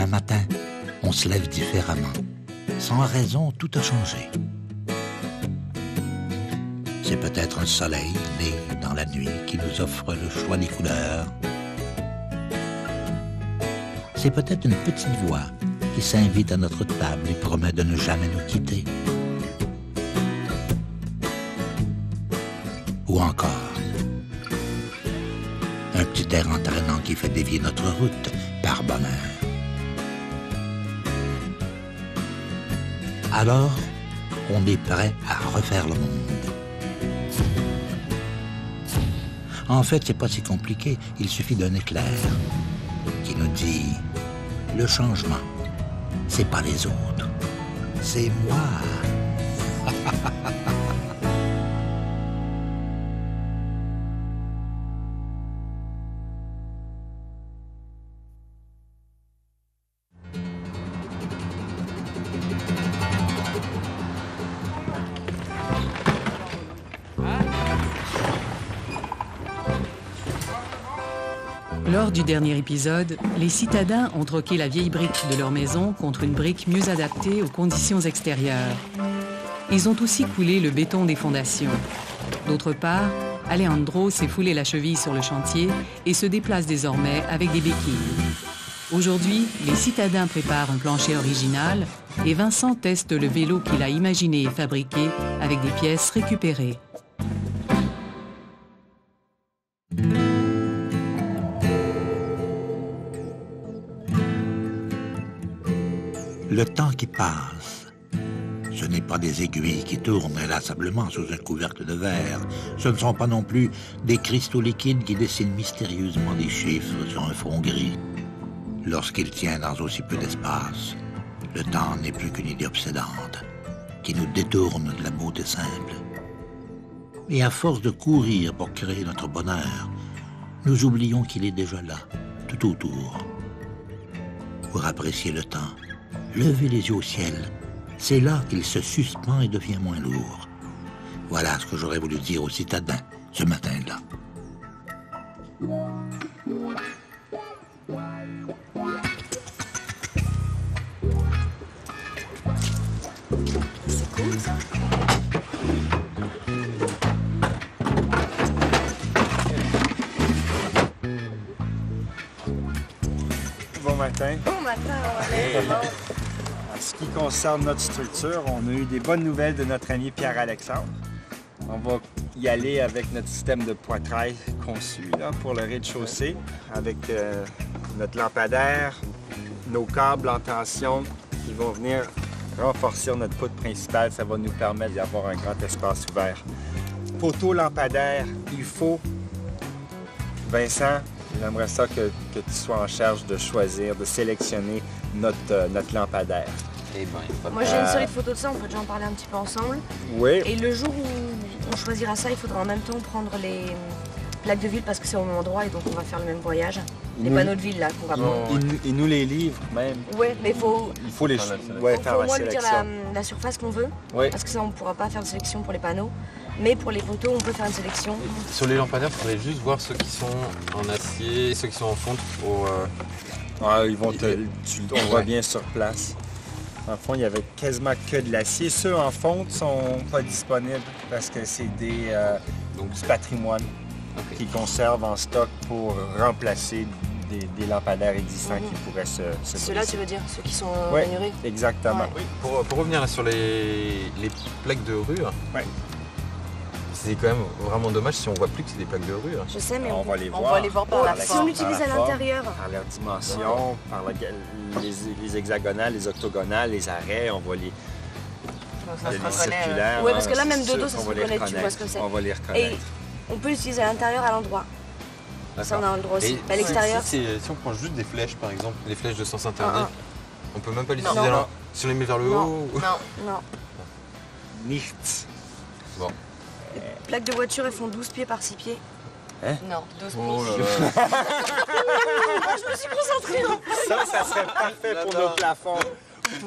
un matin, on se lève différemment. Sans raison, tout a changé. C'est peut-être un soleil né dans la nuit qui nous offre le choix des couleurs. C'est peut-être une petite voix qui s'invite à notre table et promet de ne jamais nous quitter. Ou encore, un petit air entraînant qui fait dévier notre route par bonheur. Alors, on est prêt à refaire le monde. En fait, c'est pas si compliqué, il suffit d'un éclair qui nous dit « Le changement, c'est pas les autres, c'est moi ». Lors du dernier épisode, les citadins ont troqué la vieille brique de leur maison contre une brique mieux adaptée aux conditions extérieures. Ils ont aussi coulé le béton des fondations. D'autre part, Alejandro s'est foulé la cheville sur le chantier et se déplace désormais avec des béquilles. Aujourd'hui, les citadins préparent un plancher original et Vincent teste le vélo qu'il a imaginé et fabriqué avec des pièces récupérées. Le temps qui passe, ce n'est pas des aiguilles qui tournent inlassablement sous un couvercle de verre. Ce ne sont pas non plus des cristaux liquides qui dessinent mystérieusement des chiffres sur un fond gris. Lorsqu'il tient dans aussi peu d'espace, le temps n'est plus qu'une idée obsédante qui nous détourne de la beauté simple. Et à force de courir pour créer notre bonheur, nous oublions qu'il est déjà là, tout autour. Pour apprécier le temps, levez les yeux au ciel. C'est là qu'il se suspend et devient moins lourd. Voilà ce que j'aurais voulu dire aux citadins ce matin-là. C'est cool ça. Bon matin. Bon matin, ouais. En ce qui concerne notre structure, on a eu des bonnes nouvelles de notre ami Pierre-Alexandre. On va y aller avec notre système de poitrail conçu là, pour le rez-de-chaussée, avec notre lampadaire, nos câbles en tension qui vont venir renforcer notre poutre principale. Ça va nous permettre d'avoir un grand espace ouvert. Poteau lampadaire, il faut. Vincent, j'aimerais ça que tu sois en charge de choisir, de sélectionner notre lampadaire. Eh ben, Moi j'ai une série de photos de ça, on peut déjà en parler un petit peu ensemble. Oui. Et le jour où on choisira ça, il faudra en même temps prendre les plaques de ville parce que c'est au même endroit et donc on va faire le même voyage. Les panneaux de ville là qu'on va prendre. Il nous les livre même. Oui, mais il faut les faut faire au la moins lui dire sélection. la surface qu'on veut. Oui. Parce que ça on ne pourra pas faire de sélection pour les panneaux. Mais pour les photos, on peut faire une sélection. sur les lampadaires, il faudrait juste voir ceux qui sont en acier, ceux qui sont en fonte pour... Ils vont on voit bien sur place. En fond, il n'y avait quasiment que de l'acier. Ceux en fonte ne sont pas disponibles parce que c'est du patrimoine qui conserve en stock pour remplacer des lampadaires existants qui pourraient se Ceux-là, briser. tu veux dire, ceux qui sont Oui, rainurés. exactement. Ouais. Oui, pour revenir là sur les plaques de rue, Ouais. c'est quand même vraiment dommage si on voit plus que c'est des plaques de rue. Je sais, mais On va les voir. va les voir par la forme, Si on l'utilise à par la forme, l'intérieur. par leur dimension, par les hexagonales, les octogonales, les arrêts, on va les circulaires. Ouais, parce que là, c'est même de sûr dos, ça qu'on se va les reconnaît, tu vois reconnaître. ce que c'est. On va les Et reconnaître. on peut l'utiliser à l'intérieur, à l'endroit. Ça, on a le droit aussi. Mais à l'extérieur, Si on prend juste des flèches, par exemple, les flèches de sens interdit, on peut même pas les Non. utiliser Non. là. Si on les met vers le non, haut... non. Nicht. Bon. Les plaques de voiture, elles font 12 pieds par 6 pieds. Non, 12 Oh là là. Je me suis concentrée. Ça serait parfait pour nos plafonds. Il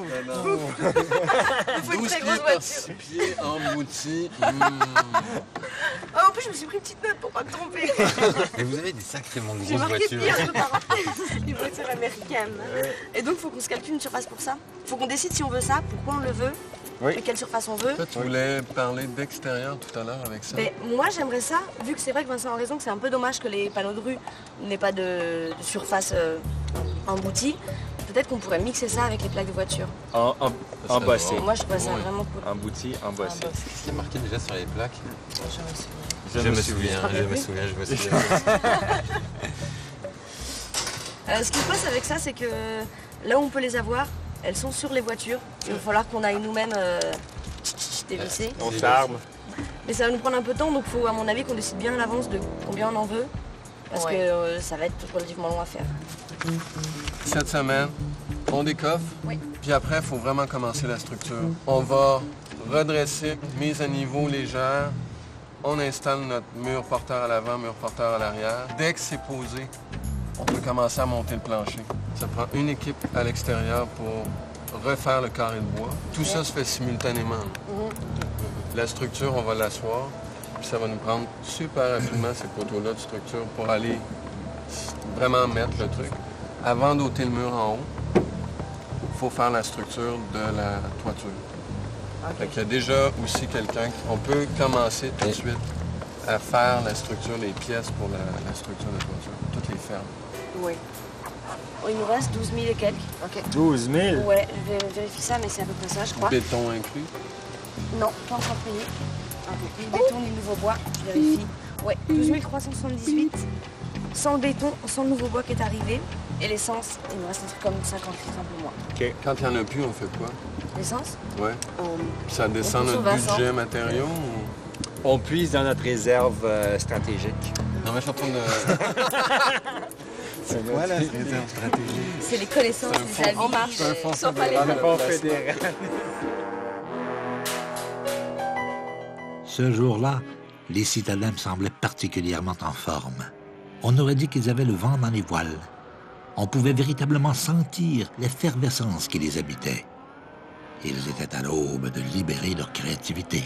faut une très grosse voiture. pieds emboutis. Ah, on peut plus, je me suis pris une petite note pour pas me tromper. Mais vous avez des sacrément J'ai grosses marqué voitures. pire, les voitures américaines. Et donc, il faut qu'on se calcule une surface pour ça. Il faut qu'on décide si on veut ça, pourquoi on le veut, Oui. et quelle surface on veut. Toi, tu voulais parler d'extérieur tout à l'heure avec ça. Mais moi, j'aimerais ça, vu que c'est vrai que Vincent a raison, que c'est un peu dommage que les panneaux de rue n'aient pas de surface emboutie. Peut-être qu'on pourrait mixer ça avec les plaques de voiture. Embossé. Moi, je trouve ça Ouais. vraiment cool. Embouti, embossé. Qu'est-ce qui est marqué déjà sur les plaques? Je me souviens. Ce qui se passe avec ça, c'est que là où on peut les avoir, elles sont sur les voitures. Il va falloir qu'on aille nous-mêmes dévisser. On s'arme. Mais ça va nous prendre un peu de temps, donc il faut à mon avis qu'on décide bien à l'avance de combien on en veut. Parce que ça va être relativement long à faire. Cette semaine, on décoffre. Oui. Puis après, il faut vraiment commencer la structure. On va redresser, mise à niveau légère. On installe notre mur porteur à l'avant, mur porteur à l'arrière. Dès que c'est posé, on peut commencer à monter le plancher. Ça prend une équipe à l'extérieur pour refaire le carré de bois. Tout ça se fait simultanément. La structure, on va l'asseoir. Puis ça va nous prendre super rapidement ces poteaux-là de structure pour aller vraiment mettre le truc. Avant d'ôter le mur en haut, il faut faire la structure de la toiture. Fait qu'il y a déjà aussi quelqu'un, on peut commencer tout de suite à faire la structure, les pièces pour la structure de toiture, toutes les fermes. Oui. Il nous reste 12 000 et quelques. Ok. 12 000? Ouais, je vais vérifier ça, mais c'est à peu près ça, je crois. Béton inclus. Non, pas encore payé. Ni béton, ni nouveau bois, je vérifie. Ouais, 12 378. Sans le béton, sans le nouveau bois qui est arrivé. Et l'essence, il nous reste un truc comme 50 litres, un peu moins. Quand il n'y en a plus, on fait quoi? L'essence Ouais. Puis ça descend pousse au notre Vincent. budget matériaux ou... On puise dans notre réserve stratégique. Non, mais je suis en train de... C'est quoi, là? Réserve stratégique. C'est les connaissances, C'est un les fonds- avis, c'est un fonds sont pas les fédéral. mêmes. Fonds fédéral. Ce jour-là, les citadins me semblaient particulièrement en forme. On aurait dit qu'ils avaient le vent dans les voiles. On pouvait véritablement sentir l'effervescence qui les habitait. Ils étaient à l'aube de libérer leur créativité.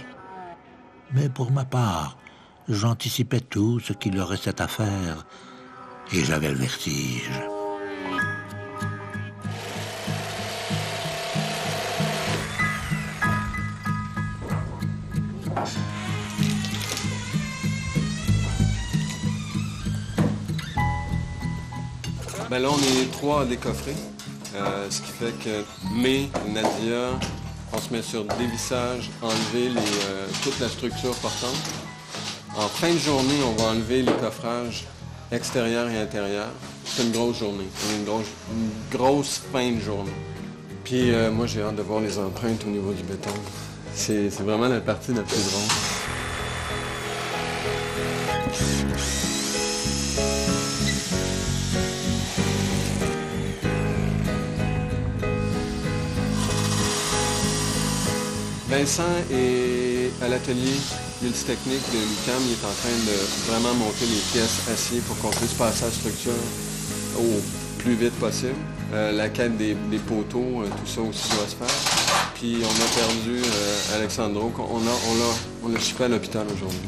Mais pour ma part, j'anticipais tout ce qu'il leur restait à faire et j'avais le vertige. Ben là, on est 3 à décoffrer. Ce qui fait que Nadia, on se met sur dévissage, enlever toute la structure portante. En fin de journée, on va enlever les coffrages extérieur et intérieur. C'est une grosse journée. Une grosse fin de journée. Puis moi, j'ai hâte de voir les empreintes au niveau du béton. C'est vraiment la partie la plus drôle. Vincent est à l'atelier d'Ulysse Technique de l'UQAM. Il est en train de vraiment monter les pièces acier pour qu'on puisse passer à la structure au plus vite possible. La quête des poteaux, tout ça aussi doit se faire. Puis on a perdu Alexandro. On l'a chipé à l'hôpital aujourd'hui.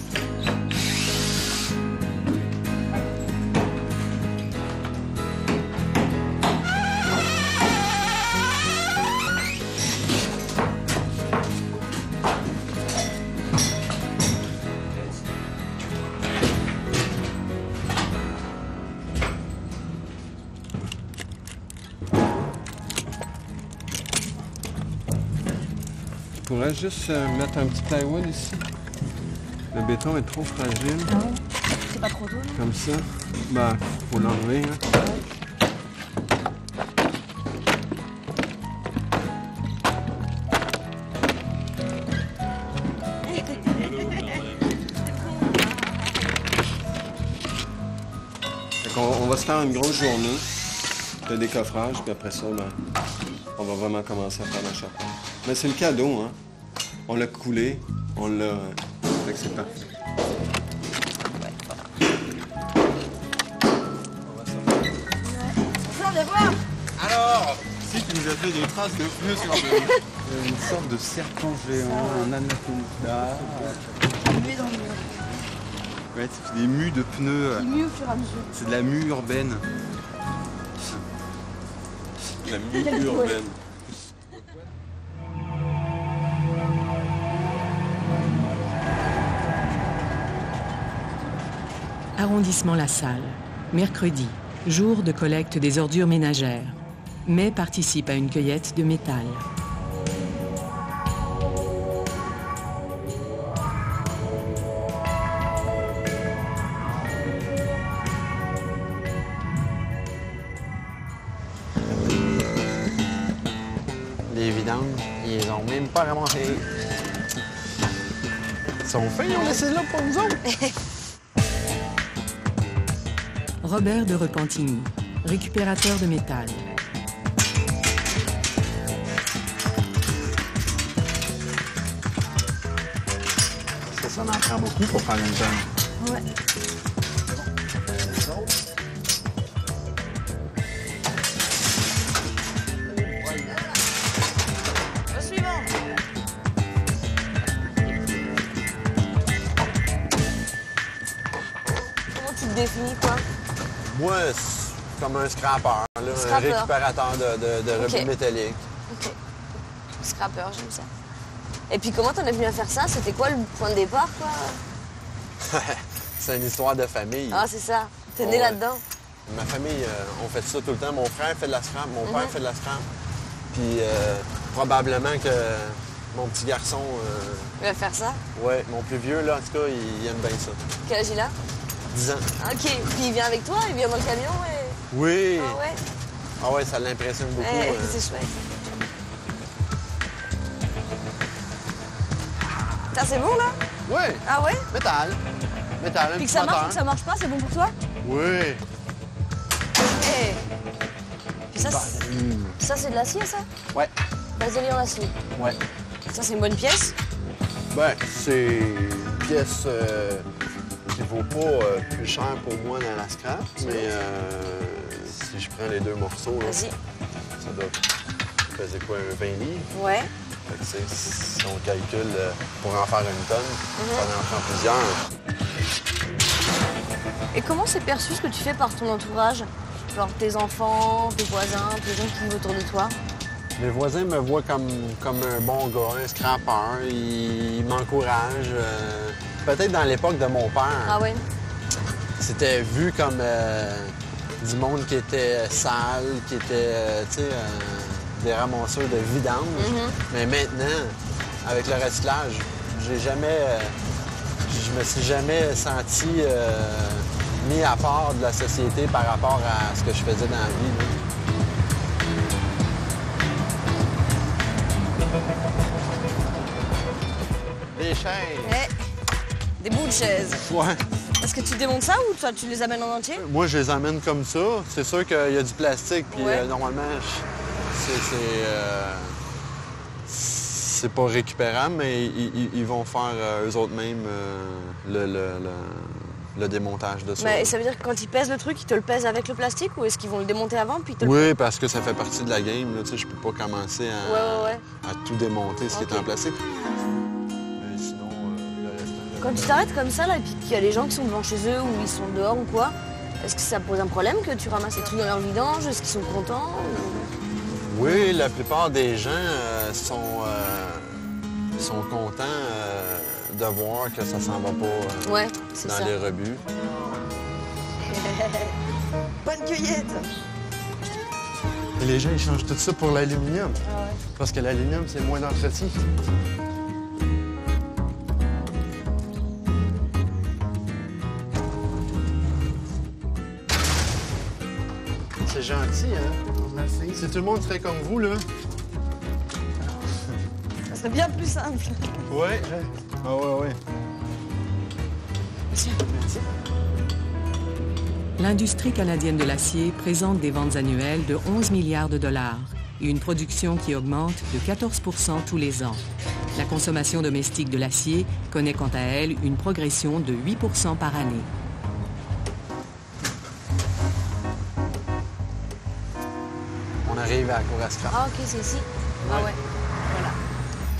Je pourrais juste mettre un petit plywood ici. Le béton est trop fragile. C'est pas trop tôt, là? Comme ça. Ben, faut l'enlever. Hein. On va se faire une grosse journée de décoffrage, puis après ça, ben, on va vraiment commencer à faire la charpente. Mais c'est le cadeau, hein. On l'a coulé, on l'a... Fait que c'est parfait. Ça, viens voir! Alors, si tu nous as fait des traces de pneus sur le... Une sorte de serpent géant, un anaconda. Lui dans le mur. Ouais, ça fait des mues de pneus. Il mue au fur et à mesure. C'est de la mue urbaine. La mue urbaine. Arrondissement La Salle. Mercredi, jour de collecte des ordures ménagères. Mai participe à une cueillette de métal. Les vidanges, ils les ont même pas ramassés. Ils sont faits, ils ont laissé là pour nous autres. Robert de Repentigny, récupérateur de métal. Ça en prend beaucoup pour faire une tonne. Ouais. Le suivant. Comment tu te définis, quoi? Moi, c'est comme un scrapper, là, un Scrapper. récupérateur de rebut Ok. métallique. Ok. Scrapper, j'aime ça. Et puis comment t'en es venu à faire ça? C'était quoi le point de départ, quoi? C'est une histoire de famille. Ah, c'est ça. T'es né Ouais. là-dedans. Ma famille, on fait ça tout le temps. Mon frère fait de la scrap, mon père fait de la scrap. Puis probablement que mon petit garçon, Il va faire ça. ouais, mon plus vieux, là, en tout cas, il aime bien ça. Quel âge il a? 10 ans. Ok. Puis il vient avec toi? Il vient dans le camion et... Oui! Ah ouais? Ah ouais, ça l'impressionne beaucoup. Ouais, c'est chouette. Ça, c'est bon, là? Ouais! Ah ouais? Métal. Métal, un Puis que petit ça marche moteur. ou que ça marche pas, c'est bon pour toi? Oui! Eh. Puis ça, ça c'est de l'acier, ça? Ouais, Baselier en acier. ouais. Ça, c'est une bonne pièce? Ben, c'est une pièce qui vaut pas plus cher pour moi dans la scrap, mais si je prends les deux morceaux, là, Vas-y. ça doit peser quoi, un 20 livres? Ouais. Fait que, tu sais, si on calcule pour en faire une tonne, ça en prend plusieurs. Et comment c'est perçu ce que tu fais par ton entourage? Genre tes enfants, tes voisins, les gens qui vivent autour de toi? Mes voisins me voient comme un bon gars, un scrapper. Ils m'encouragent. Peut-être dans l'époque de mon père, Ah ouais? c'était vu comme du monde qui était sale, qui était, tu sais, des ramasseurs de vidange. Mais maintenant, avec le recyclage, je me suis jamais senti mis à part de la société par rapport à ce que je faisais dans la vie, là. Des chaises. Ouais. Des bouts de chaises. Ouais. Est-ce que tu démontes ça ou toi, tu les amènes en entier? Moi, je les amène comme ça. C'est sûr qu'il y a du plastique, puis Ouais. normalement, c'est pas récupérable, mais ils vont faire eux autres mêmes le démontage de ça. Mais ça veut dire que quand ils pèsent le truc, ils te le pèsent avec le plastique ou est-ce qu'ils vont le démonter avant puis ils te le... Oui, parce que ça fait partie de la game. Là, tu sais, je peux pas commencer Ouais. à tout démonter ce Ok. qui est en plastique. Mais sinon, le restant... Quand tu t'arrêtes comme ça, là, et puis qu'il y a les gens qui sont devant chez eux ou ils sont dehors ou quoi, est-ce que ça pose un problème que tu ramasses les trucs dans leur vidange? Est-ce qu'ils sont contents? Oui, la plupart des gens sont contents de voir que ça s'en va pas Ouais, c'est dans ça. les rebuts. Bonne cueillette! Et les gens, ils changent tout ça pour l'aluminium. Parce que l'aluminium, c'est moins d'entretien. C'est gentil, hein? Merci. Si tout le monde serait comme vous, là. Ça serait bien plus simple. Ouais. Ah ouais. L'industrie canadienne de l'acier présente des ventes annuelles de 11 milliards de dollars et une production qui augmente de 14 % tous les ans. La consommation domestique de l'acier connaît quant à elle une progression de 8 % par année. On arrive à la cour à scrap. Ah, ok, c'est ici. Ah ouais. Voilà.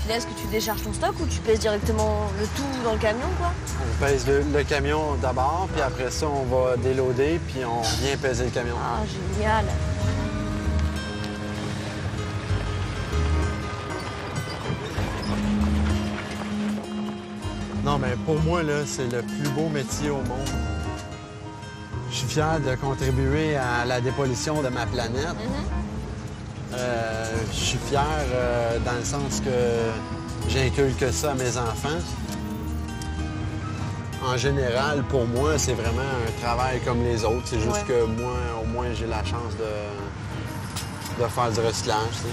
là, est-ce que tu décharges ton stock ou tu pèses directement le tout dans le camion, quoi? On pèse le camion d'abord, puis après ça, on va déloader, puis on vient peser le camion. Ah, génial! Non, mais pour moi, là, c'est le plus beau métier au monde. Je suis fier de contribuer à la dépollution de ma planète. Je suis fier dans le sens que j'inculque ça à mes enfants. En général, pour moi, c'est vraiment un travail comme les autres. C'est juste que moi, au moins, j'ai la chance de faire du recyclage. Tu sais.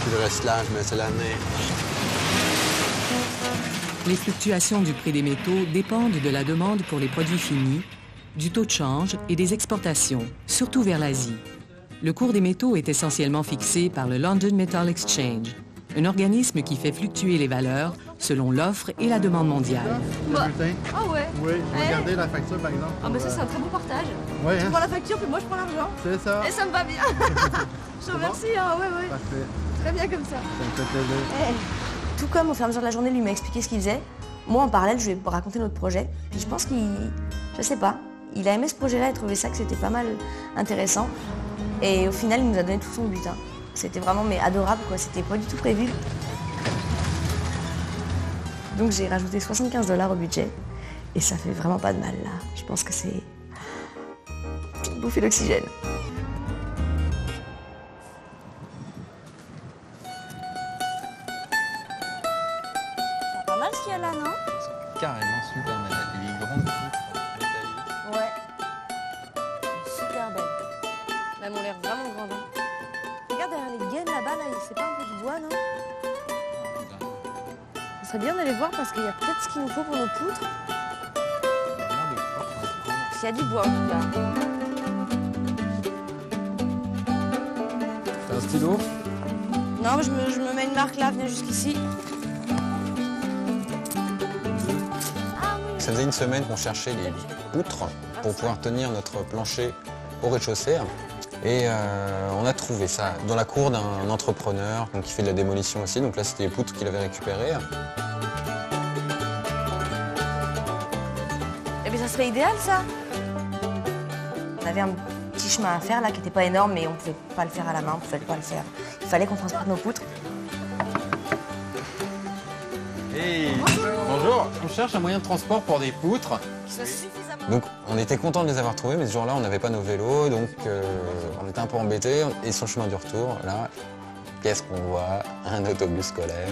Puis le recyclage, mais c'est l'avenir. Les fluctuations du prix des métaux dépendent de la demande pour les produits finis, du taux de change et des exportations, surtout vers l'Asie. Le cours des métaux est essentiellement fixé par le London Metal Exchange, un organisme qui fait fluctuer les valeurs selon l'offre et la demande mondiale. Ah ouais? Oui, regardez la facture, par exemple. Ah, mais ça, c'est un très bon partage. Oui, Tu prends la facture, puis moi, je prends l'argent. C'est ça. Et ça me va bien. Je te remercie, hein, ouais. Parfait. Très bien comme ça. Ça me fait plaisir. Tout comme au fur et à mesure de la journée, lui m'a expliqué ce qu'il faisait. Moi, en parallèle, je lui ai raconté notre projet. Puis je pense je sais pas, il a aimé ce projet-là et trouvé ça que c'était pas mal intéressant. Et au final, il nous a donné tout son butin. C'était vraiment adorable, quoi. C'était pas du tout prévu. Donc j'ai rajouté 75 $ au budget. Et ça fait vraiment pas de mal, là. Je pense que c'est une bouffée d'oxygène. C'est pas mal ce qu'il y a là, non? Carrément super belle. Les grandes poutres métalliques. Ouais. Super belle. Elles ont l'air vraiment grandes. Hein. Regarde derrière les gaines là-bas, là, c'est pas un peu du bois, non? Ce serait bien d'aller voir parce qu'il y a peut-être ce qu'il nous faut pour nos poutres. Il y a du bois en tout cas. C'est un stylo? Non, mais je me mets une marque là, venez jusqu'ici. Ça faisait une semaine qu'on cherchait les poutres pour pouvoir tenir notre plancher au rez-de-chaussée. Et on a trouvé ça dans la cour d'un entrepreneur donc, qui fait de la démolition aussi. Donc là, c'était les poutres qu'il avait récupérées. Eh bien, ça serait idéal, ça. On avait un petit chemin à faire là qui n'était pas énorme, mais on ne pouvait pas le faire à la main, on ne pouvait pas le faire. Il fallait qu'on transporte nos poutres. Hey, bonjour. On cherche un moyen de transport pour des poutres. Donc on était contents de les avoir trouvés, mais ce jour-là, on n'avait pas nos vélos, donc on était un peu embêtés. Et sur le chemin du retour, là, qu'est-ce qu'on voit? Un autobus scolaire.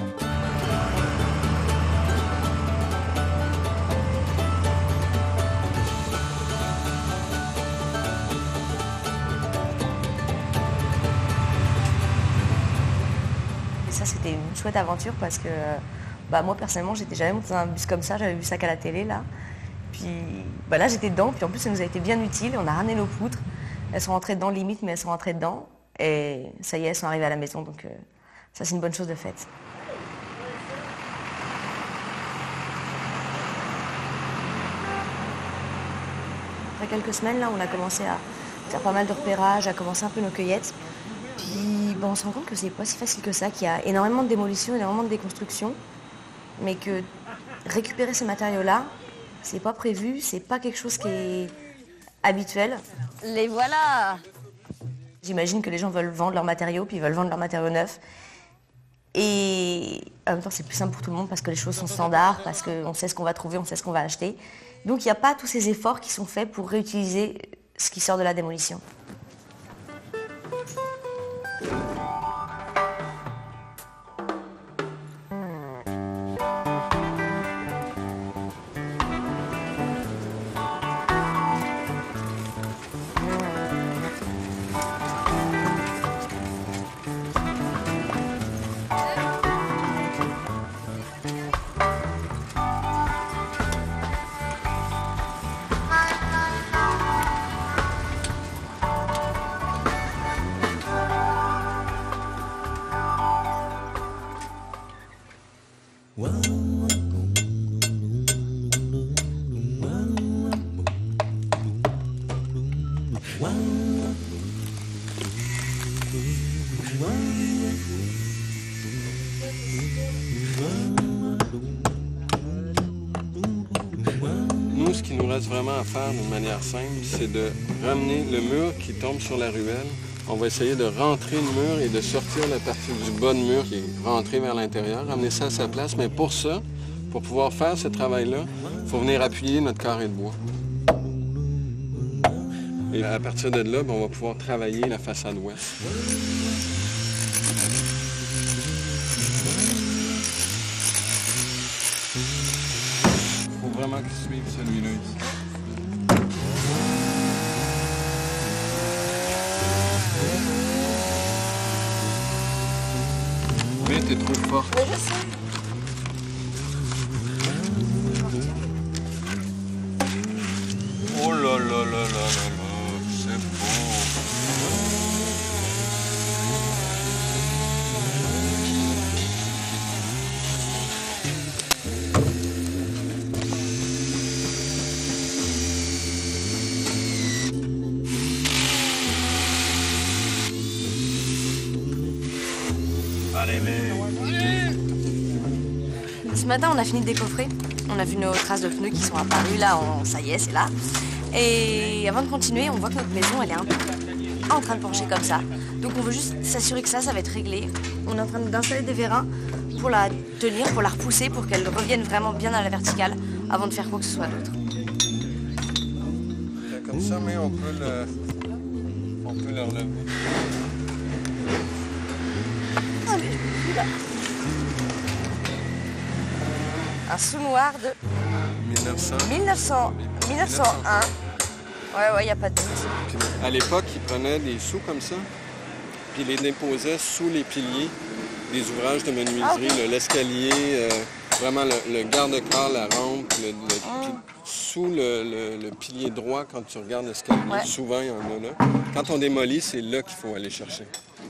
Et ça, c'était une chouette aventure parce que moi, personnellement, j'étais jamais montée dans un bus comme ça. J'avais vu ça qu'à la télé, là. Puis là, j'étais dedans. Puis en plus, ça nous a été bien utile. On a ramené nos poutres. Elles sont rentrées dedans limite, mais elles sont rentrées dedans. Et ça y est, elles sont arrivées à la maison. Donc ça, c'est une bonne chose de faite. Après quelques semaines, là, on a commencé à faire pas mal de repérages, à commencer un peu nos cueillettes. Puis on se rend compte que c'est pas si facile que ça, qu'il y a énormément de démolition, énormément de déconstruction. Mais que récupérer ces matériaux-là, c'est pas prévu, c'est pas quelque chose qui est habituel. Les voilà! J'imagine que les gens veulent vendre leurs matériaux, puis ils veulent vendre leurs matériaux neufs. Et en même temps, c'est plus simple pour tout le monde parce que les choses sont standards, parce qu'on sait ce qu'on va trouver, on sait ce qu'on va acheter. Donc il n'y a pas tous ces efforts qui sont faits pour réutiliser ce qui sort de la démolition. Nous, ce qui nous reste vraiment à faire d'une manière simple, c'est de ramener le mur qui tombe sur la ruelle. On va essayer de rentrer le mur et de sortir la partie du bas de mur qui est rentrée vers l'intérieur, ramener ça à sa place. Mais pour ça, pour pouvoir faire ce travail-là, il faut venir appuyer notre carré de bois. Et à partir de là, on va pouvoir travailler la façade ouest. Il faut vraiment qu'il suive celui-là ici. Mais t'es trop fort. Mais je sais. Oh là là là là là là, c'est beau. Allez, mais... Ce matin, on a fini de décoffrer. On a vu nos traces de pneus qui sont apparues. Là, ça y est, c'est là. Et avant de continuer, on voit que notre maison, elle est un peu en train de pencher comme ça. Donc on veut juste s'assurer que ça va être réglé. On est en train d'installer des vérins pour la tenir, pour la repousser, pour qu'elle revienne vraiment bien à la verticale avant de faire quoi que ce soit d'autre. Comme ça, mais on peut le relever. Ah oui, là. Un sous-noir de 1901. Ouais, il n'y a pas de doute. À l'époque, ils prenaient des sous comme ça, puis ils les déposaient sous les piliers des ouvrages de menuiserie, l'escalier, vraiment le garde-corps, la rampe, sous le pilier droit quand tu regardes l'escalier. Ouais. Souvent, il y en a là. Quand on démolit, c'est là qu'il faut aller chercher.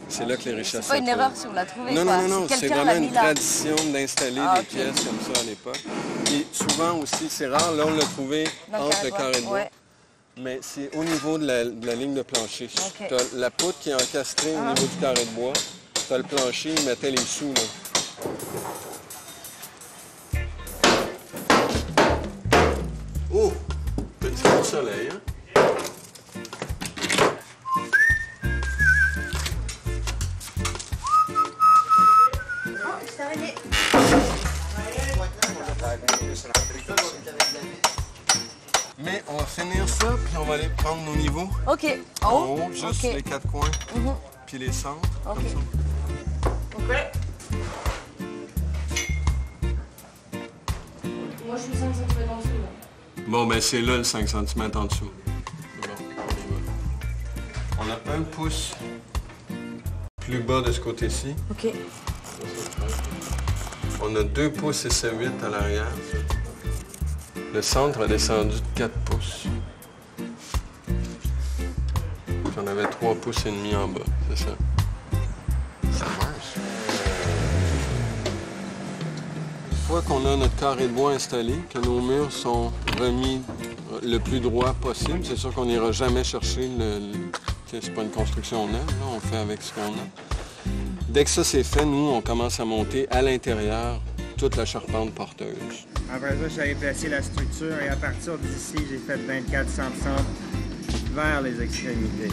C'est là que les richesses sont. C'est pas une erreur si on l'a trouvé. Non, c'est vraiment une tradition d'installer des pièces comme ça à l'époque. Et souvent aussi, c'est rare, là on l'a trouvé entre le carré de bois. Ouais. Mais c'est au niveau de la ligne de plancher. Okay. Tu as la poutre qui est encastrée au niveau du carré de bois. Tu as le plancher, ils mettaient les sous là. Oh! Petit coup de soleil, hein? Mais on va finir ça, puis on va aller prendre nos niveaux. OK. En haut, juste les quatre coins, puis les centres, comme ça. OK. Moi, je suis 5 cm en dessous, là. Bon, ben c'est là le 5 cm en dessous. Bon, on a 1 pouce plus bas de ce côté-ci. OK. On a 2 pouces et 7/8 à l'arrière. Le centre a descendu de 4 pouces. Puis on avait 3 pouces et demi en bas, c'est ça. Ça marche. Une fois qu'on a notre carré de bois installé, que nos murs sont remis le plus droit possible, c'est sûr qu'on n'ira jamais chercher c'est pas une construction neuve, là, on fait avec ce qu'on a. Dès que ça c'est fait, nous, on commence à monter à l'intérieur toute la charpente porteuse. Après ça, j'avais placé la structure et à partir d'ici, j'ai fait 24 cm vers les extrémités.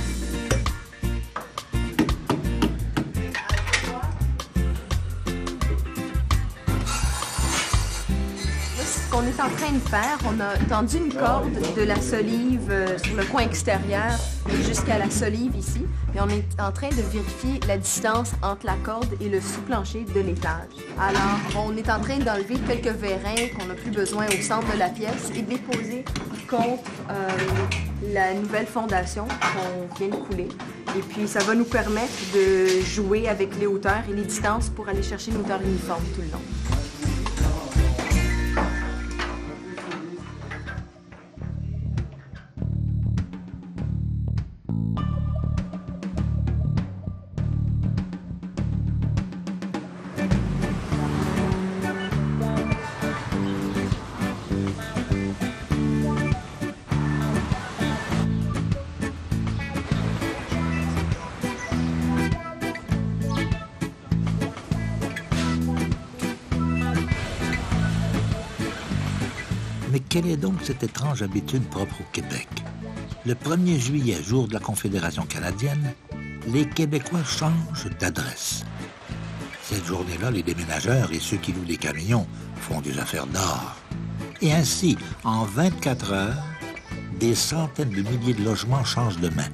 Ce qu'on est en train de faire, on a tendu une corde de la solive sur le coin extérieur jusqu'à la solive ici. Et on est en train de vérifier la distance entre la corde et le sous-plancher de l'étage. Alors, on est en train d'enlever quelques vérins qu'on n'a plus besoin au centre de la pièce et de les poser contre la nouvelle fondation qu'on vient de couler. Et puis, ça va nous permettre de jouer avec les hauteurs et les distances pour aller chercher une hauteur uniforme tout le long. quelle est donc cette étrange habitude propre au Québec? Le 1er juillet, jour de la Confédération canadienne, les Québécois changent d'adresse. Cette journée-là, les déménageurs et ceux qui louent des camions font des affaires d'or. Et ainsi, en 24 heures, des centaines de milliers de logements changent de main.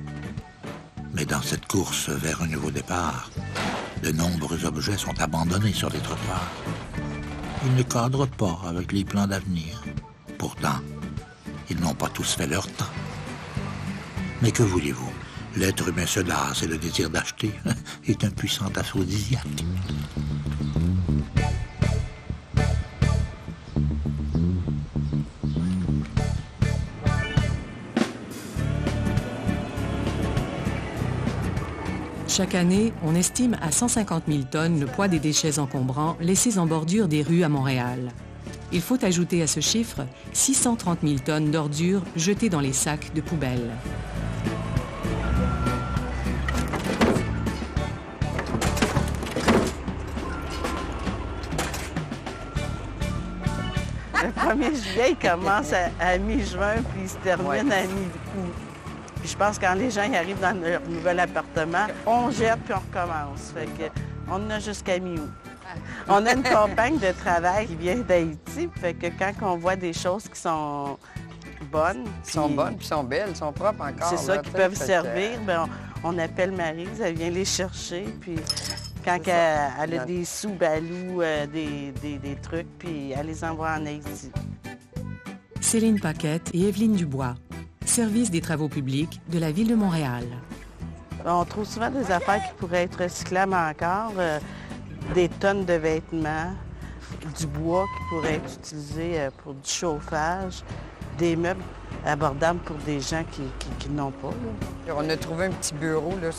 Mais dans cette course vers un nouveau départ, de nombreux objets sont abandonnés sur les trottoirs. Ils ne cadrent pas avec les plans d'avenir. Pourtant, ils n'ont pas tous fait leur temps. Mais que voulez-vous? L'être humain se lasse et le désir d'acheter est un puissant aphrodisiaque. Chaque année, on estime à 150 000 tonnes le poids des déchets encombrants laissés en bordure des rues à Montréal. Il faut ajouter à ce chiffre 630 000 tonnes d'ordures jetées dans les sacs de poubelles. Le 1er juillet, il commence à mi-juin, puis il se termine à mi-août. Puis je pense que quand les gens y arrivent dans leur nouvel appartement, on jette puis on recommence. Fait que on en a jusqu'à mi-août. On a une compagne de travail qui vient d'Haïti, fait que quand on voit des choses qui sont bonnes... sont bonnes, puis sont belles, sont propres encore. C'est ça, qui peuvent servir, bien, on appelle Marie, elle vient les chercher, puis... Quand elle a des sous, ben, elle loue des trucs, puis elle les envoie en Haïti. Céline Paquette et Evelyne Dubois, service des travaux publics de la Ville de Montréal. On trouve souvent des affaires qui pourraient être recyclables encore, des tonnes de vêtements, du bois qui pourrait être utilisé pour du chauffage, des meubles abordables pour des gens qui n'ont pas. Là. On a trouvé un petit bureau, là,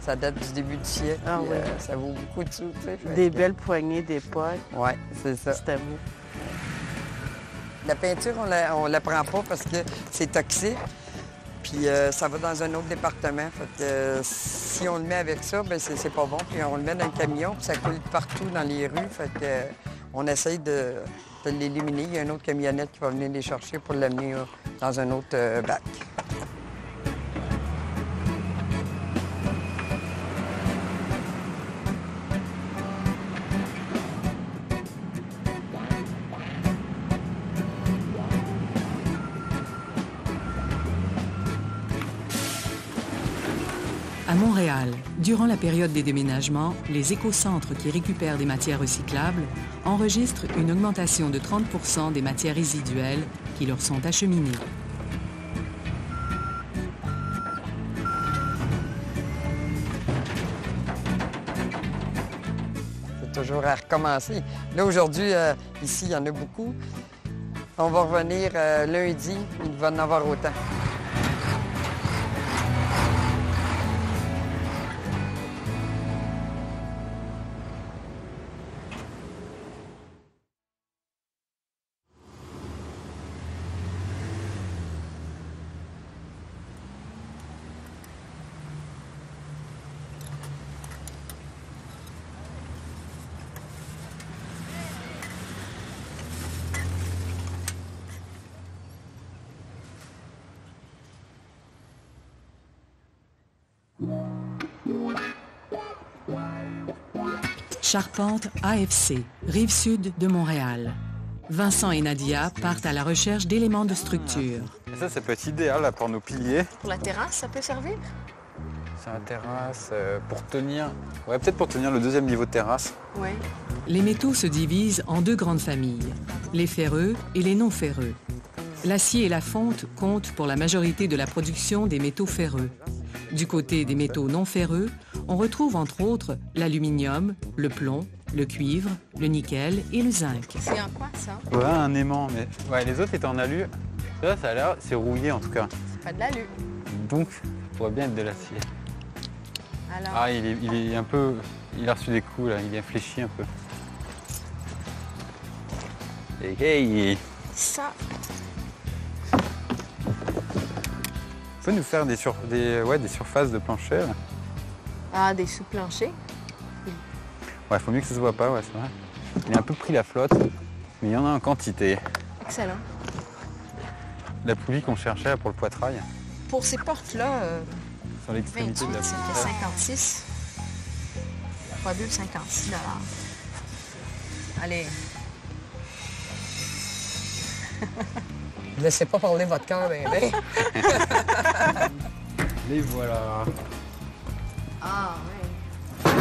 ça date du début du siècle. Ah, oui. Ça vaut beaucoup de sous. Des belles poignées d'époque. Oui, c'est ça. C'est à vous. La peinture, on la prend pas parce que c'est toxique. Puis ça va dans un autre département. Fait que si on le met avec ça, ben c'est pas bon. Puis on le met dans le camion, puis ça coule partout dans les rues. Fait que on essaye de l'éliminer. Il y a une autre camionnette qui va venir les chercher pour l'amener dans un autre bac. À Montréal, durant la période des déménagements, les écocentres qui récupèrent des matières recyclables enregistrent une augmentation de 30% des matières résiduelles qui leur sont acheminées. C'est toujours à recommencer. Là, aujourd'hui, ici, il y en a beaucoup. On va revenir lundi, il va en avoir autant. Charpente AFC, rive sud de Montréal. Vincent et Nadia partent à la recherche d'éléments de structure. Et ça peut être idéal là, pour nos piliers. Pour la terrasse, ça peut servir? C'est la terrasse pour tenir... Ouais, peut-être pour tenir le deuxième niveau de terrasse. Oui. Les métaux se divisent en deux grandes familles, les ferreux et les non ferreux. L'acier et la fonte comptent pour la majorité de la production des métaux ferreux. Du côté des métaux non ferreux, on retrouve entre autres l'aluminium, le plomb, le cuivre, le nickel et le zinc. C'est en quoi, ça? Ouais, un aimant, mais... Ouais, les autres étaient en alu. Là, ça a l'air... C'est rouillé, en tout cas. C'est pas de l'alu. Donc, ça pourrait bien être de l'acier. Alors... Ah, il est un peu... Il a reçu des coups, là. Il est fléchi un peu. Et hey! Ça... Tu peux nous faire des surfaces de plancher, là? Ah, des sous-planchers? Ouais, faut mieux que ça se voit pas, ouais, c'est vrai. Il a un peu pris la flotte, mais il y en a en quantité. Excellent. la poulie qu'on cherchait pour le poitrail. Pour ces portes-là, Sur l'extrémité 28, de la ça poulie. fait 56. Fois 2, 56 $. Allez. Laissez pas parler votre cœur, ben. Les voilà. Ah, ouais.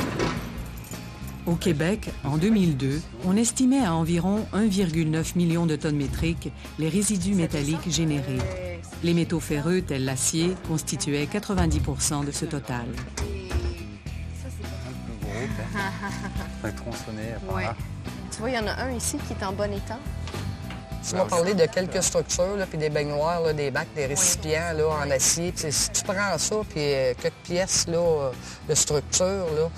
Au Québec, en 2002, on estimait à environ 1,9 million de tonnes métriques les résidus métalliques générés. Les métaux ferreux, tels l'acier, constituaient 90% de ce total. On est tronçonné par Ouais. là. Tu vois, il y en a un ici qui est en bon état. Tu m'as parlé de quelques structures, là, puis des baignoires, là, des bacs, des récipients là, en acier. Puis si tu prends ça, puis quelques pièces là, de structure, là,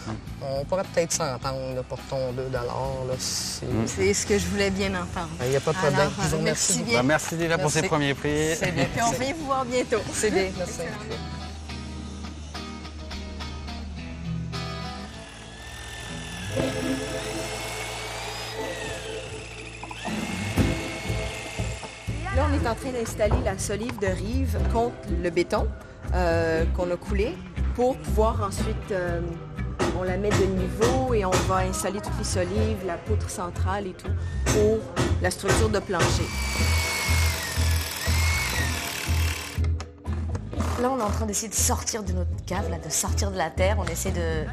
on pourrait peut-être s'entendre là, pour ton 2 $. Là, C'est ce que je voulais bien entendre. Il n'y a pas de problème. Alors, Je vous remercie merci beaucoup. bien. Merci déjà pour ces Merci. premiers prix. C'est bien. Puis on vient vous voir bientôt. C'est bien, merci. Là, on est en train d'installer la solive de rive contre le béton qu'on a coulé pour pouvoir ensuite, on la met de niveau et on va installer toutes les solives, la poutre centrale et tout pour la structure de plancher. Là, on est en train d'essayer de sortir de notre cave, là, de sortir de la terre. On essaie de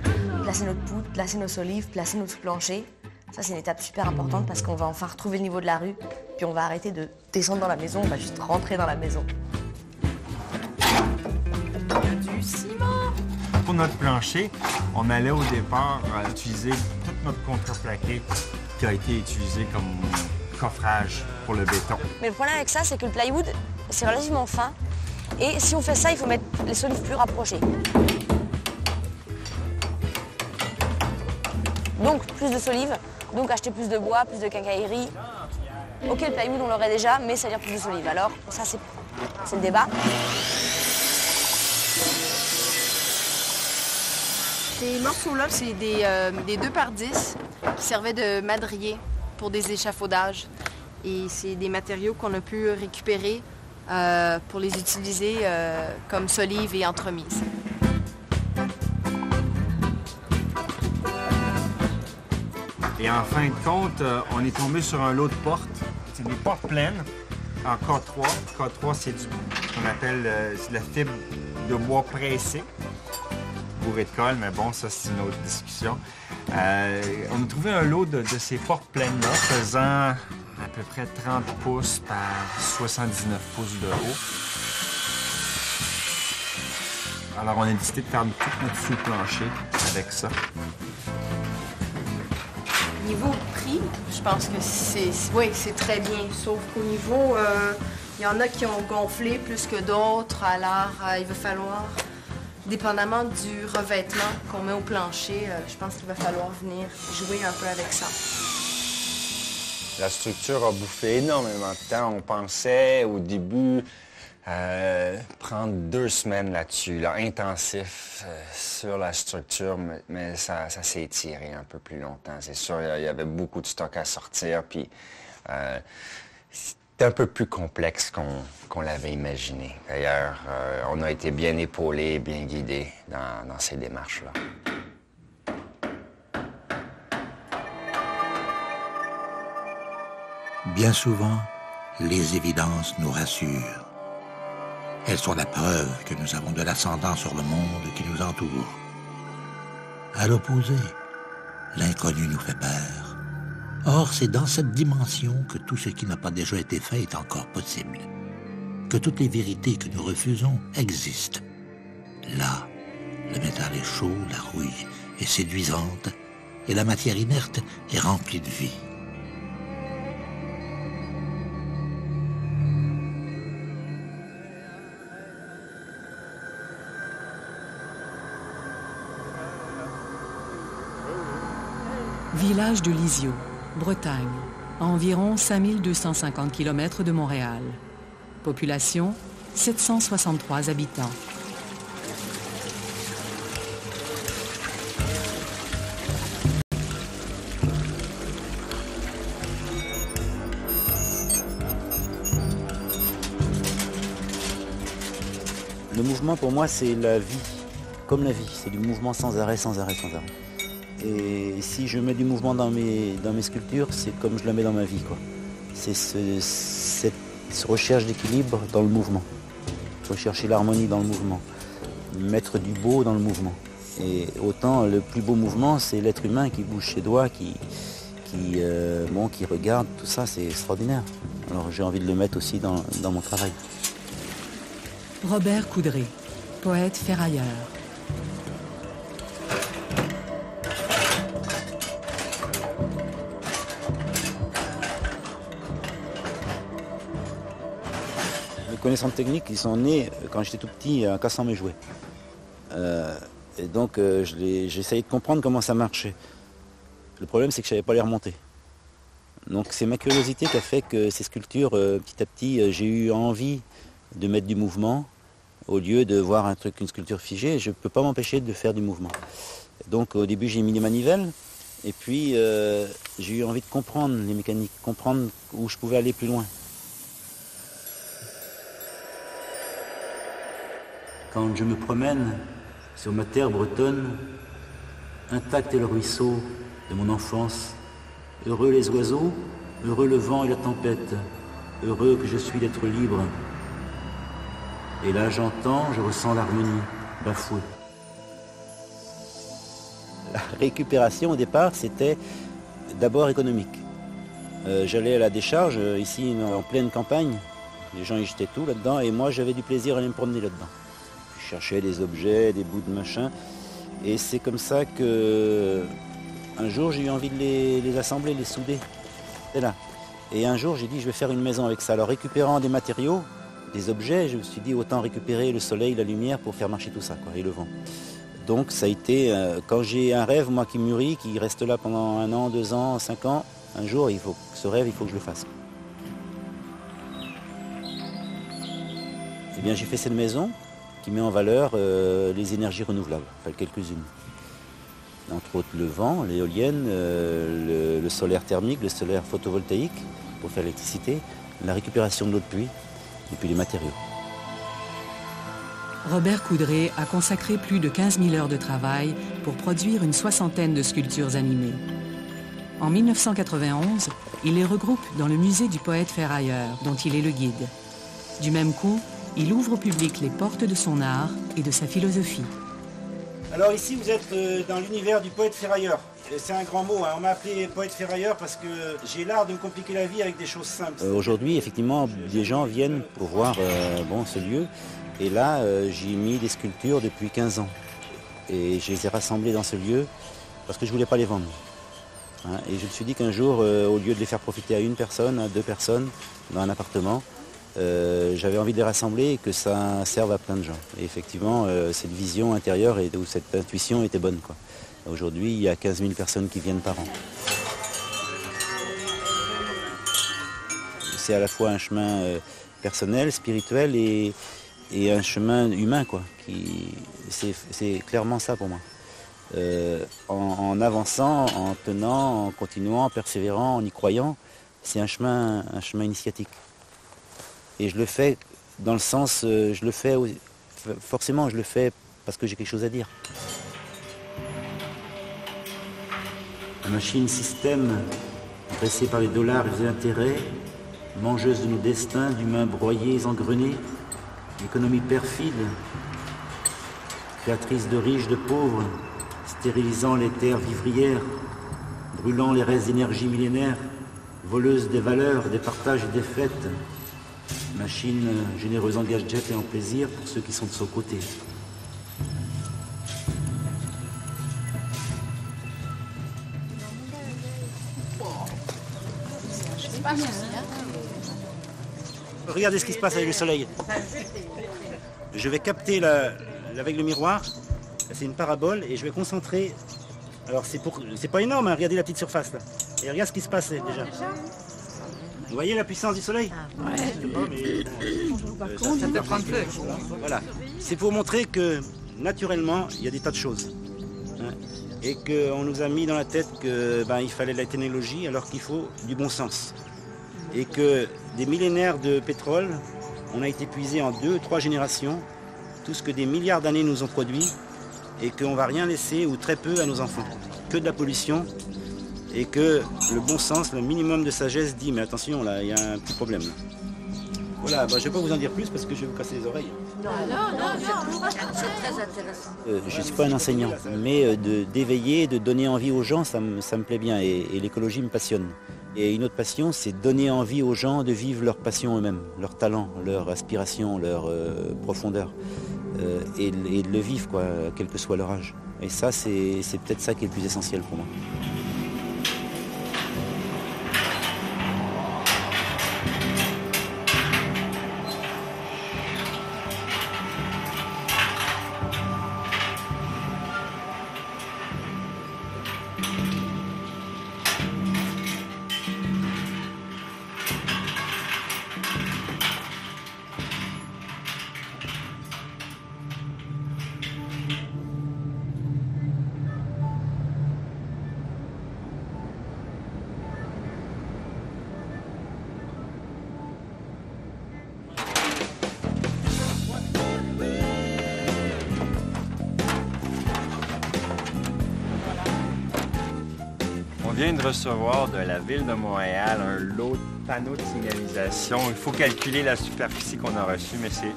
placer notre poutre, placer nos solives, placer notre sous-plancher. Ça, c'est une étape super importante parce qu'on va enfin retrouver le niveau de la rue. Puis on va arrêter de descendre dans la maison, on va juste rentrer dans la maison. Du ciment! Pour notre plancher, on allait au départ utiliser tout notre contreplaqué qui a été utilisé comme coffrage pour le béton. Mais le problème avec ça, c'est que le plywood, c'est relativement fin. Et si on fait ça, il faut mettre les solives plus rapprochées. Donc, plus de solives, donc acheter plus de bois, plus de quincaillerie. Ok, le plywood, on l'aurait déjà, mais ça veut dire plus de solives. Alors, ça, c'est le débat. Ces morceaux-là, c'est des 2 par 10 qui servaient de madrier pour des échafaudages. Et c'est des matériaux qu'on a pu récupérer pour les utiliser comme solives et entremises. Et en fin de compte, on est tombé sur un lot de portes. C'est des portes pleines en K3. K3, c'est ce qu'on appelle c'est de la fibre de bois pressé, bourré de colle, mais bon, ça, c'est une autre discussion. On a trouvé un lot de ces portes pleines-là, faisant à peu près 30 pouces par 79 pouces de haut. Alors, on a décidé de faire tout notre sous-plancher avec ça. Niveau prix, je pense que c'est très bien. Sauf qu'au niveau, il y en a qui ont gonflé plus que d'autres. Alors, il va falloir, dépendamment du revêtement qu'on met au plancher, je pense qu'il va falloir venir jouer un peu avec ça. La structure a bouffé énormément de temps. On pensait au début prendre 2 semaines là-dessus, là, intensif sur la structure, mais ça s'est étiré un peu plus longtemps. C'est sûr, il y avait beaucoup de stock à sortir, puis c'était un peu plus complexe qu'on l'avait imaginé. D'ailleurs, on a été bien épaulés, bien guidés dans ces démarches-là. Bien souvent, les évidences nous rassurent. Elles sont la preuve que nous avons de l'ascendant sur le monde qui nous entoure. À l'opposé, l'inconnu nous fait peur. Or, c'est dans cette dimension que tout ce qui n'a pas déjà été fait est encore possible. Que toutes les vérités que nous refusons existent. Là, le métal est chaud, la rouille est séduisante et la matière inerte est remplie de vie. Village de Lisieux, Bretagne, à environ 5250 km de Montréal. Population, 763 habitants. mouvement, pour moi, c'est la vie, comme la vie. C'est du mouvement sans arrêt, sans arrêt, sans arrêt. Et si je mets du mouvement dans mes sculptures, c'est comme je le mets dans ma vie, quoi. C'est cette recherche d'équilibre dans le mouvement. Rechercher l'harmonie dans le mouvement. Mettre du beau dans le mouvement. Et autant le plus beau mouvement, c'est l'être humain qui bouge ses doigts, qui regarde, tout ça, c'est extraordinaire. Alors j'ai envie de le mettre aussi dans mon travail. Robert Coudray, poète ferrailleur. Mes connaissances techniques, ils sont nés quand j'étais tout petit en cassant mes jouets. Et donc j'essayais de comprendre comment ça marchait. Le problème, c'est que je ne savais pas les remonter. Donc c'est ma curiosité qui a fait que ces sculptures, petit à petit, j'ai eu envie de mettre du mouvement. Au lieu de voir une sculpture figée, je ne peux pas m'empêcher de faire du mouvement. Donc au début, j'ai mis des manivelles. Et puis j'ai eu envie de comprendre les mécaniques, comprendre où je pouvais aller plus loin. Quand je me promène sur ma terre bretonne, intact est le ruisseau de mon enfance, heureux les oiseaux, heureux le vent et la tempête, heureux que je suis d'être libre. Et là j'entends, je ressens l'harmonie bafouée. La récupération au départ, c'était d'abord économique. J'allais à la décharge, ici en pleine campagne, les gens y jetaient tout là-dedans, et moi j'avais du plaisir à aller me promener là-dedans. Je cherchais des objets, des bouts de machin, et c'est comme ça que un jour j'ai eu envie de les assembler, les souder. C'est là. Et un jour j'ai dit je vais faire une maison avec ça. Alors récupérant des matériaux, des objets, je me suis dit autant récupérer le soleil, la lumière pour faire marcher tout ça, quoi, et le vent. Donc ça a été, quand j'ai un rêve, moi qui mûrit, qui reste là pendant 1 an, 2 ans, 5 ans, un jour, ce rêve, il faut que je le fasse. Eh bien j'ai fait cette maison qui met en valeur les énergies renouvelables, enfin quelques-unes. Entre autres le vent, l'éolienne, le solaire thermique, le solaire photovoltaïque pour faire l'électricité, la récupération de l'eau de pluie et puis les matériaux. Robert Coudray a consacré plus de 15 000 heures de travail pour produire une 60aine de sculptures animées. En 1991, il les regroupe dans le musée du poète ferrailleur, dont il est le guide. Du même coup, il ouvre au public les portes de son art et de sa philosophie. Alors ici, vous êtes dans l'univers du poète ferrailleur. C'est un grand mot, hein. On m'a appelé poète ferrailleur parce que j'ai l'art de me compliquer la vie avec des choses simples. Aujourd'hui, effectivement, des gens viennent pour voir ce lieu. Et là, j'ai mis des sculptures depuis 15 ans. Et je les ai rassemblées dans ce lieu parce que je ne voulais pas les vendre. Hein. Et je me suis dit qu'un jour, au lieu de les faire profiter à 1 personne, à 2 personnes, dans un appartement, j'avais envie de les rassembler et que ça serve à plein de gens. Et effectivement, cette vision intérieure ou cette intuition était bonne, quoi. Aujourd'hui, il y a 15 000 personnes qui viennent par an. C'est à la fois un chemin personnel, spirituel et un chemin humain, quoi. C'est clairement ça pour moi. En avançant, en tenant, en continuant, en persévérant, en y croyant, c'est un chemin initiatique. Et je le fais dans le sens, forcément je le fais parce que j'ai quelque chose à dire. La machine système, dressée par les dollars et les intérêts, mangeuse de nos destins, d'humains broyés, engrenés, économie perfide, créatrice de riches, de pauvres, stérilisant les terres vivrières, brûlant les restes d'énergie millénaire, voleuse des valeurs, des partages et des fêtes, machine généreuse en gadgets et en plaisir pour ceux qui sont de son côté. Regardez ce qui se passe avec le soleil. Je vais capter avec le miroir, c'est une parabole, et je vais concentrer. Alors c'est pas énorme, hein, regardez la petite surface là. Et regarde ce qui se passe déjà. Vous voyez la puissance du soleil? Ouais. Ça peut prendre feu. Voilà. C'est pour montrer que naturellement, il y a des tas de choses. Hein, et qu'on nous a mis dans la tête qu'il fallait de la technologie alors qu'il faut du bon sens. Et que des millénaires de pétrole, on a été puisé en 2-3 générations tout ce que des milliards d'années nous ont produit et qu'on ne va rien laisser ou très peu à nos enfants. Que de la pollution et que le bon sens, le minimum de sagesse dit mais attention là, il y a un petit problème là. Voilà, je ne vais pas vous en dire plus parce que je vais vous casser les oreilles. Non, c'est très intéressant. Je ne suis pas un enseignant, mais d'éveiller, de donner envie aux gens, ça me plaît bien et l'écologie me passionne. Et une autre passion, c'est donner envie aux gens de vivre leur passion eux-mêmes, leur talent, leur aspiration, leur profondeur. Et de le vivre, quoi, quel que soit leur âge. Et ça, c'est peut-être ça qui est le plus essentiel pour moi. On vient de recevoir de la Ville de Montréal un lot de panneaux de signalisation. Il faut calculer la superficie qu'on a reçue, mais c'est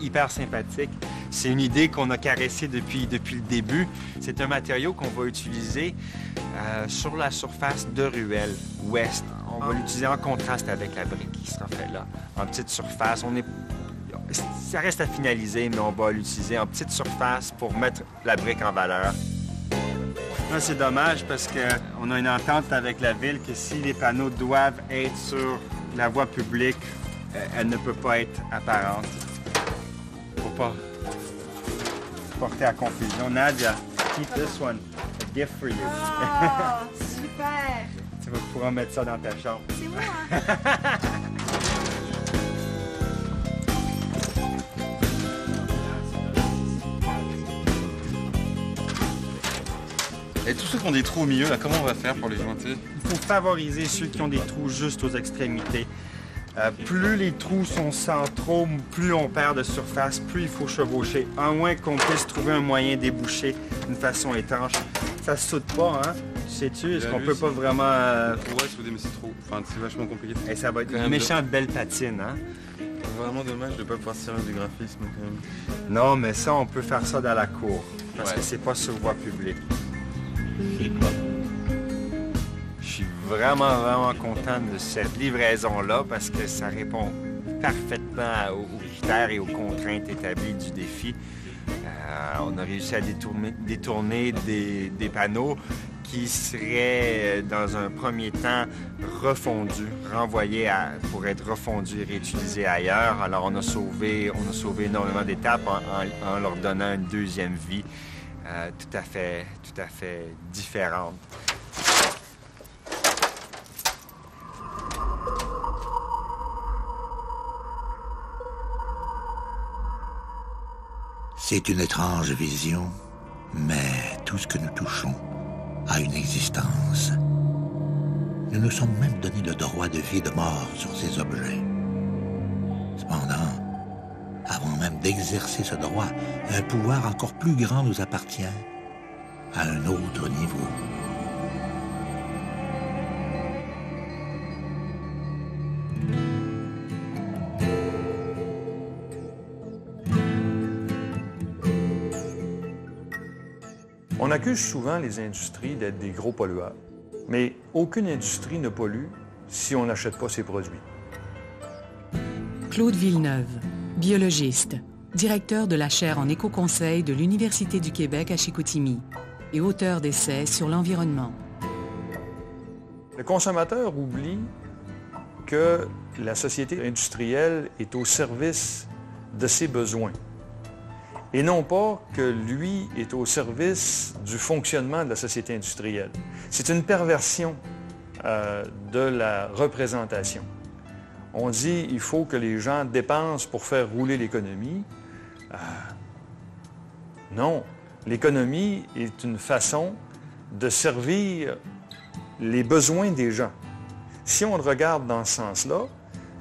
hyper sympathique. C'est une idée qu'on a caressée depuis le début. C'est un matériau qu'on va utiliser sur la surface de ruelle ouest. On va l'utiliser en contraste avec la brique qui sera faite là, en petite surface. Ça reste à finaliser, mais on va l'utiliser en petite surface pour mettre la brique en valeur. Là, c'est dommage parce qu'on a une entente avec la Ville que si les panneaux doivent être sur la voie publique, elle ne peut pas être apparente. Faut pas porter à confusion. Nadia, keep this one. A gift for you. Oh, super! Tu vas pouvoir mettre ça dans ta chambre. C'est moi! Et tous ceux qui ont des trous au milieu, là, comment on va faire pour les jointer? Il faut favoriser ceux qui ont des trous juste aux extrémités. Plus les trous sont centraux, plus on perd de surface, plus il faut chevaucher. À moins qu'on puisse trouver un moyen d'éboucher d'une façon étanche. Ça se soude pas, hein? Sais-tu? Est-ce qu'on peut pas vraiment... Ouais, souder, mais c'est trop... Enfin, c'est vachement compliqué. Et ça va être une méchante belle patine, hein? C'est vraiment dommage de ne pas pouvoir se servir du graphisme, quand même. Non, mais ça, on peut faire ça dans la cour. Parce que c'est pas sur voie publique. Je suis vraiment content de cette livraison-là parce que ça répond parfaitement aux critères et aux contraintes établies du défi. On a réussi à détourner des panneaux qui seraient, dans un premier temps, refondus, renvoyés pour être refondus et réutilisés ailleurs. Alors, on a sauvé énormément d'étapes en leur donnant une deuxième vie. Tout à fait différente. C'est une étrange vision, mais tout ce que nous touchons a une existence. Nous nous sommes même donné le droit de vie et de mort sur ces objets. Cependant, avant même d'exercer ce droit, un pouvoir encore plus grand nous appartient, à un autre niveau. On accuse souvent les industries d'être des gros pollueurs, mais aucune industrie ne pollue si on n'achète pas ses produits. Claude Villeneuve, biologiste, directeur de la chaire en éco-conseil de l'Université du Québec à Chicoutimi et auteur d'essais sur l'environnement. Le consommateur oublie que la société industrielle est au service de ses besoins et non pas que lui est au service du fonctionnement de la société industrielle. C'est une perversion de la représentation. On dit qu'il faut que les gens dépensent pour faire rouler l'économie. Non, l'économie est une façon de servir les besoins des gens. Si on le regarde dans ce sens-là,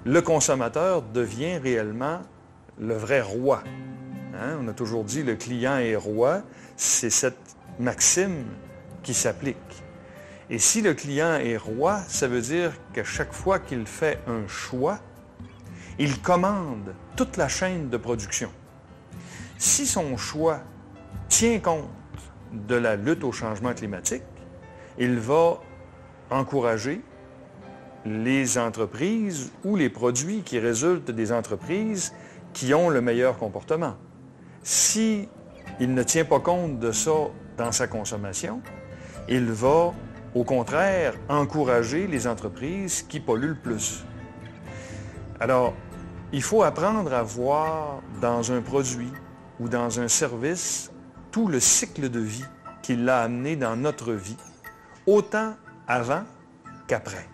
le consommateur devient réellement le vrai roi. Hein? On a toujours dit le client est roi. C'est cette maxime qui s'applique. Et si le client est roi, ça veut dire que chaque fois qu'il fait un choix, il commande toute la chaîne de production. Si son choix tient compte de la lutte au changement climatique, il va encourager les entreprises ou les produits qui résultent des entreprises qui ont le meilleur comportement. Si il ne tient pas compte de ça dans sa consommation, il va, au contraire, encourager les entreprises qui polluent le plus. Alors, il faut apprendre à voir dans un produit ou dans un service tout le cycle de vie qui l'a amené dans notre vie, autant avant qu'après.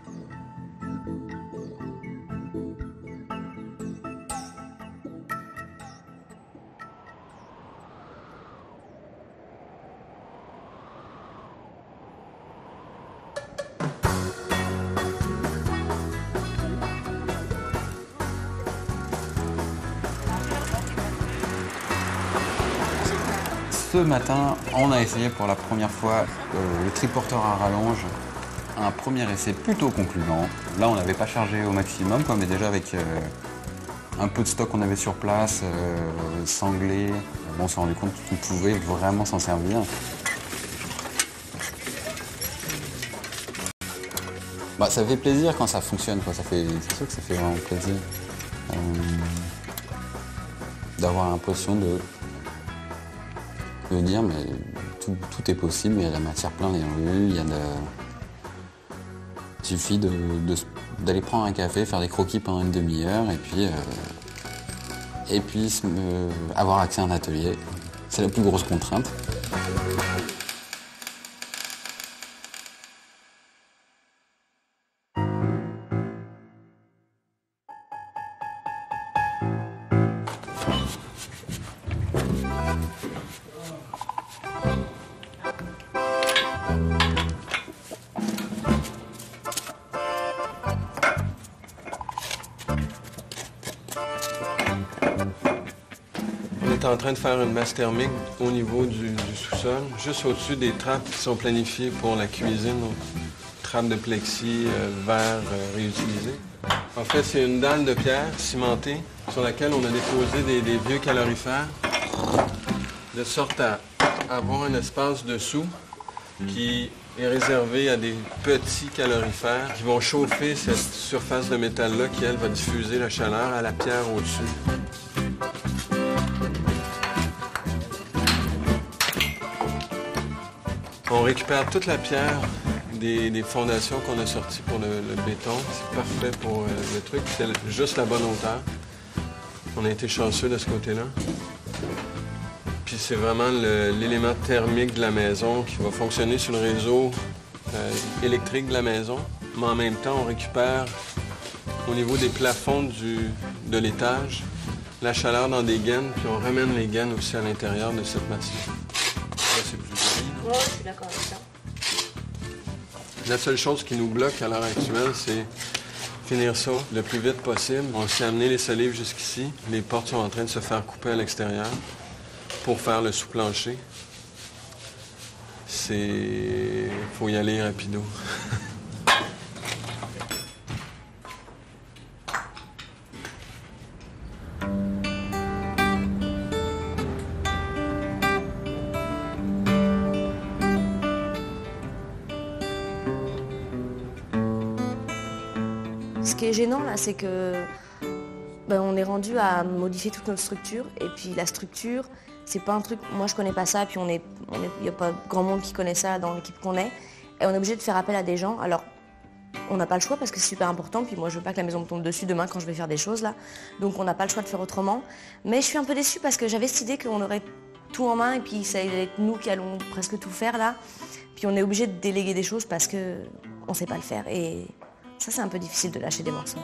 Ce matin, on a essayé pour la première fois le triporteur à rallonge. Un premier essai plutôt concluant. Là, on n'avait pas chargé au maximum, mais déjà avec un peu de stock qu'on avait sur place, sanglé, on s'est rendu compte qu'on pouvait vraiment s'en servir. Bah, ça fait plaisir quand ça fonctionne, quoi. C'est sûr que ça fait vraiment plaisir d'avoir l'impression de dire mais tout est possible, il y a de la matière plein les rues, il suffit d'aller prendre un café, faire des croquis pendant une demi-heure et puis avoir accès à un atelier. C'est la plus grosse contrainte. On est en train de faire une masse thermique au niveau du sous-sol, juste au-dessus des trappes qui sont planifiées pour la cuisine, trappes de plexi, verre réutilisés. En fait, c'est une dalle de pierre cimentée sur laquelle on a déposé des vieux calorifères, de sorte à avoir un espace dessous qui est réservé à des petits calorifères qui vont chauffer cette surface de métal-là qui, elle, va diffuser la chaleur à la pierre au-dessus. On récupère toute la pierre des fondations qu'on a sorties pour le béton. C'est parfait pour le truc. C'est juste la bonne hauteur. On a été chanceux de ce côté-là. Puis c'est vraiment l'élément thermique de la maison qui va fonctionner sur le réseau électrique de la maison. Mais en même temps, on récupère au niveau des plafonds de l'étage la chaleur dans des gaines, puis on ramène les gaines aussi à l'intérieur de cette matière. Là, c'est plus joli. Oui, je suis d'accord avec ça. La seule chose qui nous bloque à l'heure actuelle, c'est finir ça le plus vite possible. On s'est amené les solives jusqu'ici. Les portes sont en train de se faire couper à l'extérieur pour faire le sous-plancher. Faut y aller rapido. Ce qui est gênant là, c'est que on est rendu à modifier toute notre structure et puis la structure, c'est pas un truc, moi je connais pas ça, puis il n'y a pas grand monde qui connaît ça dans l'équipe qu'on est, et on est obligé de faire appel à des gens. Alors on n'a pas le choix parce que c'est super important, puis moi je veux pas que la maison me tombe dessus demain quand je vais faire des choses là, donc on n'a pas le choix de faire autrement. Mais je suis un peu déçue parce que j'avais cette idée qu'on aurait tout en main et puis ça allait être nous qui allons presque tout faire là, puis on est obligé de déléguer des choses parce qu'on sait pas le faire, et ça c'est un peu difficile de lâcher des morceaux.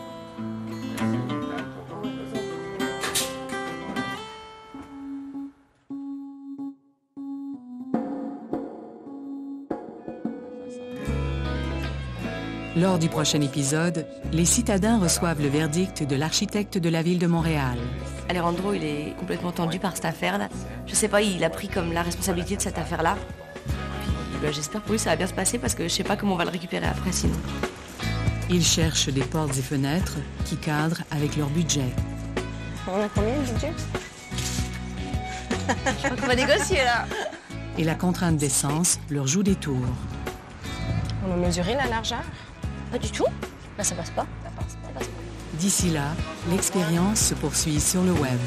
Lors du prochain épisode, les citadins reçoivent le verdict de l'architecte de la ville de Montréal. Alejandro, il est complètement tendu par cette affaire-là. Je sais pas, il a pris comme la responsabilité de cette affaire-là. Puis, j'espère pour lui que ça va bien se passer parce que je sais pas comment on va le récupérer après sinon. Ils cherchent des portes et fenêtres qui cadrent avec leur budget. On a combien de budget? Je crois qu'on va négocier là. Et la contrainte d'essence leur joue des tours. On a mesuré la largeur? Pas du tout. Bah ça passe pas. D'ici là, l'expérience se poursuit sur le web.